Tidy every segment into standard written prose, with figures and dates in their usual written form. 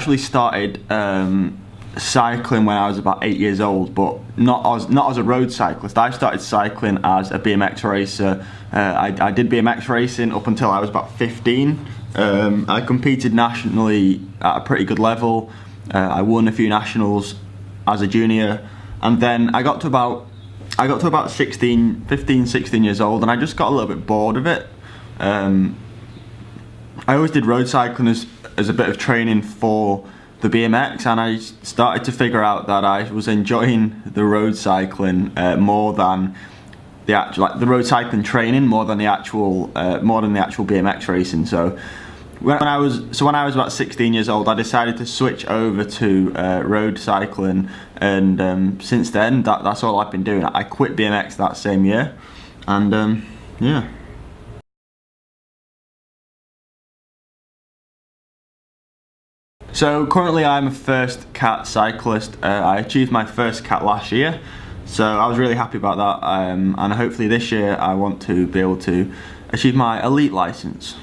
actually started cycling when I was about 8 years old, but not as a road cyclist. I started cycling as a BMX racer. I did BMX racing up until I was about 15. I competed nationally at a pretty good level. I won a few nationals as a junior, and then I got to about 15, 16 years old, and I just got a little bit bored of it. I always did road cycling as a bit of training for the BMX, and I started to figure out that I was enjoying the road cycling more than the actual, the road cycling training more than the actual BMX racing. So when I was about 16 years old, I decided to switch over to road cycling, and since then that's all I've been doing. I quit BMX that same year, and yeah. So currently I'm a first cat cyclist. I achieved my first cat last year, so I was really happy about that, and hopefully this year I want to be able to achieve my elite license.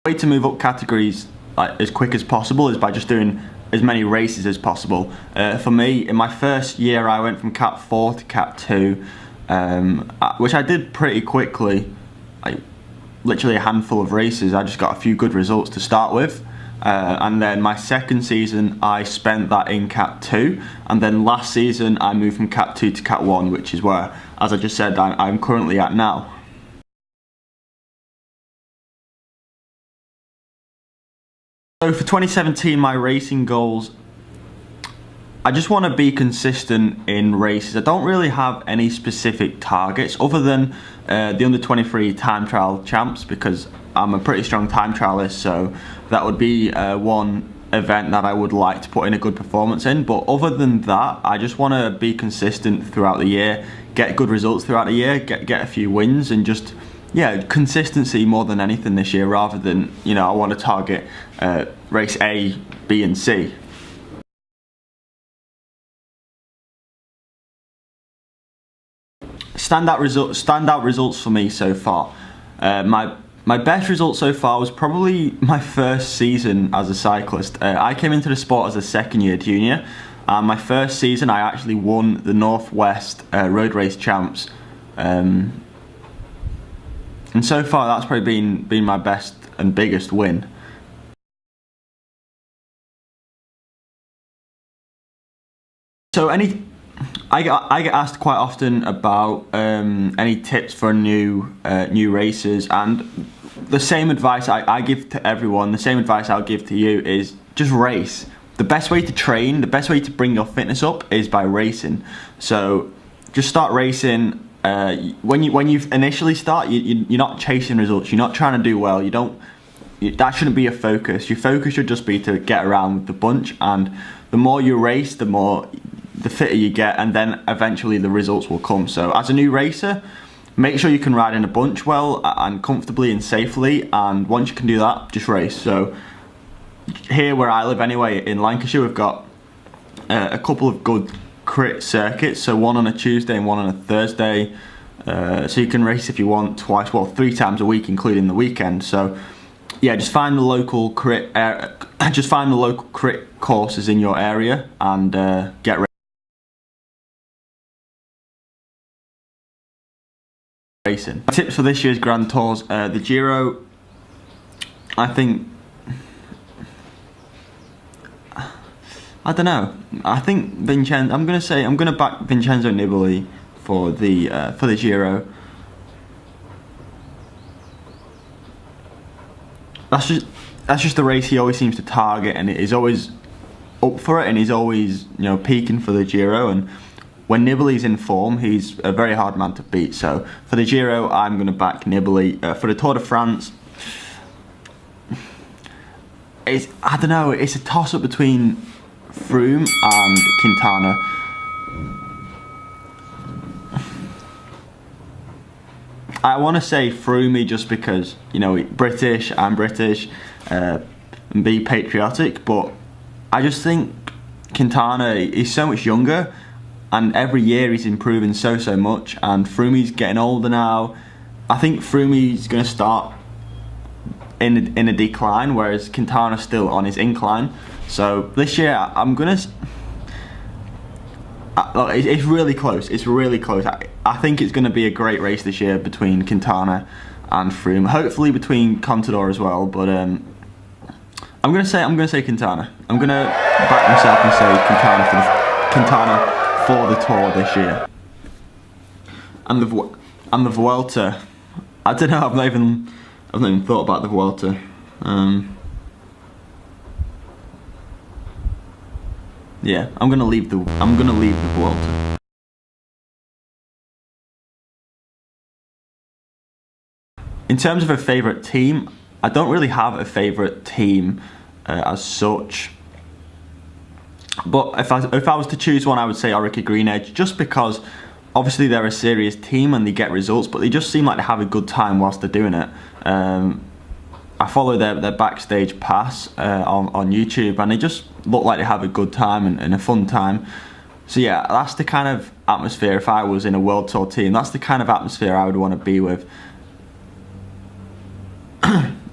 The way to move up categories as quick as possible is by just doing as many races as possible. For me, in my first year I went from cat 4 to cat 2, which I did pretty quickly. Literally a handful of races. I just got a few good results to start with, and then my second season I spent that in cat 2, and then last season I moved from cat 2 to cat 1, which is where, as I just said, I'm currently at now. So for 2017, my racing goals, I just want to be consistent in races. I don't really have any specific targets other than the under 23 time trial champs, because I'm a pretty strong time trialist, so that would be one event that I would like to put in a good performance in. But other than that, I just want to be consistent throughout the year, get good results throughout the year, get a few wins, and just, yeah, consistency more than anything this year, rather than, you know, I want to target race A, B and C. Standout results for me so far. My best result so far was probably my first season as a cyclist. I came into the sport as a second year junior, and my first season I actually won the Northwest Road Race Champs. And so far that's probably been my best and biggest win. So I get asked quite often about any tips for new racers, and the same advice I give to everyone, the same advice I'll give to you is just race. The best way to train, the best way to bring your fitness up is by racing. So just start racing. When you initially start, you're not chasing results. You're not trying to do well. That shouldn't be your focus. Your focus should just be to get around with the bunch, and the more you race, the fitter you get, and then eventually the results will come. So as a new racer, make sure you can ride in a bunch well and comfortably and safely, and once you can do that, just race. So here where I live anyway, in Lancashire, we've got a couple of good crit circuits, so one on a Tuesday and one on a Thursday, so you can race if you want twice, well 3 times a week including the weekend. So yeah, just find the local crit courses in your area and get racing. Tips for this year's Grand Tours: the Giro, I think, I don't know. I think Vincenzo. I'm gonna back Vincenzo Nibali for the Giro. That's just the race he always seems to target, and he's always up for it, and he's always, you know, peaking for the Giro. And when Nibali's in form, he's a very hard man to beat. So for the Giro, I'm going to back Nibali. For the Tour de France, I don't know. It's a toss-up between Froome and Quintana. I want to say Froome just because, you know, British, I'm British, and be patriotic, but I just think Quintana is so much younger, and every year he's improving so much, and Froome's getting older now. I think Froome's going to start in a decline, whereas Quintana's still on his incline. So this year I'm gonna. It's really close. It's really close. I think it's going to be a great race this year between Quintana and Froome. Hopefully between Contador as well. But I'm going to say Quintana. I'm going to back myself and say Quintana for the Tour this year. And the Vuelta. I don't know. I've not even thought about the Vuelta. Yeah, I'm gonna leave the Vuelta. In terms of a favourite team, I don't really have a favourite team as such. But if I was to choose one, I would say Orica Green Edge, just because obviously they're a serious team and they get results, but they just seem like they have a good time whilst they're doing it. I follow their backstage pass on YouTube, and they just look like they have a good time and a fun time. So yeah, that's the kind of atmosphere, if I was in a World Tour team, that's the kind of atmosphere I would want to be with.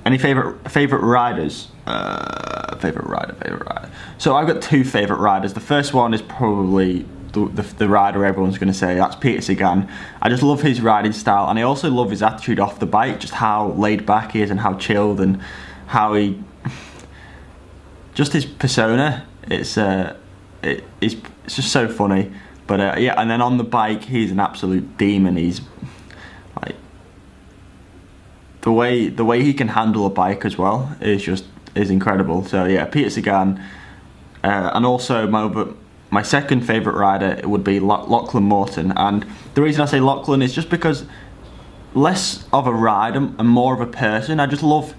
Any favourite riders? Favourite rider. So I've got two favourite riders. The first one is probably the rider everyone's going to say, that's Peter Sagan. I just love his riding style, and I also love his attitude off the bike, just how laid back he is and how chilled, and how he, just his persona, it's just so funny. But yeah, and then on the bike he's an absolute demon. He's like, the way he can handle a bike as well is incredible. So yeah, Peter Sagan, and also my second favourite rider would be Lachlan Morton. And the reason I say Lachlan is just because less of a rider and more of a person. I just love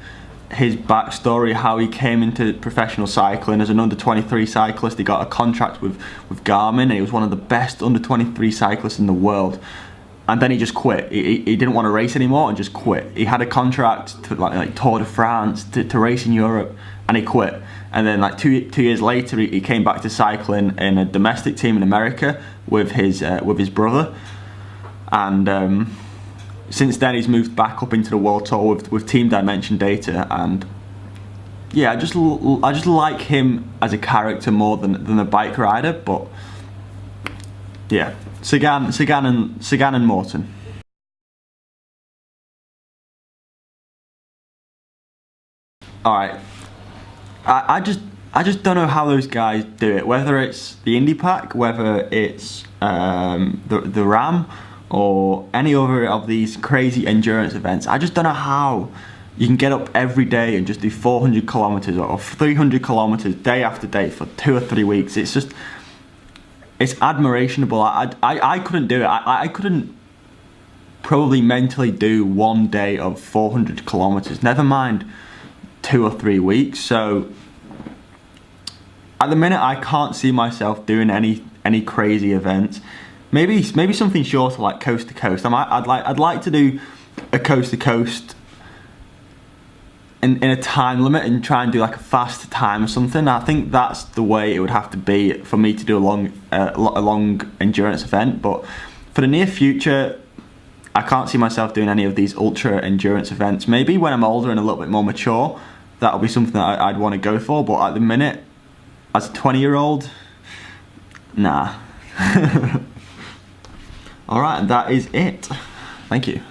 his backstory, how he came into professional cycling as an under-23 cyclist. He got a contract with Garmin, and he was one of the best under-23 cyclists in the world. And then he just quit. He didn't want to race anymore and just quit. He had a contract to like Tour de France to race in Europe, and he quit. And then like two years later, he came back to cycling in a domestic team in America with his brother. And since then, he's moved back up into the World Tour with Team Dimension Data. And yeah, I just like him as a character more than a bike rider. But yeah, Sagan and Morton. All right. I just don't know how those guys do it. Whether it's the INDIPAC, whether it's the RAM, or any other of these crazy endurance events. I just don't know how you can get up every day and just do 400 kilometers or 300 kilometers day after day for 2 or 3 weeks. It's admirationable. I couldn't do it. I couldn't probably mentally do 1 day of 400 kilometers. Never mind 2 or 3 weeks. So at the minute, I can't see myself doing any crazy events. Maybe something shorter, like coast to coast. I'd like to do a coast to coast in a time limit and try and do like a fast time or something. I think that's the way it would have to be for me to do a long endurance event. But for the near future, I can't see myself doing any of these ultra endurance events. Maybe when I'm older and a little bit more mature, that'll be something that I'd want to go for. But at the minute, as a 20-year-old, nah. Alright, that is it. Thank you.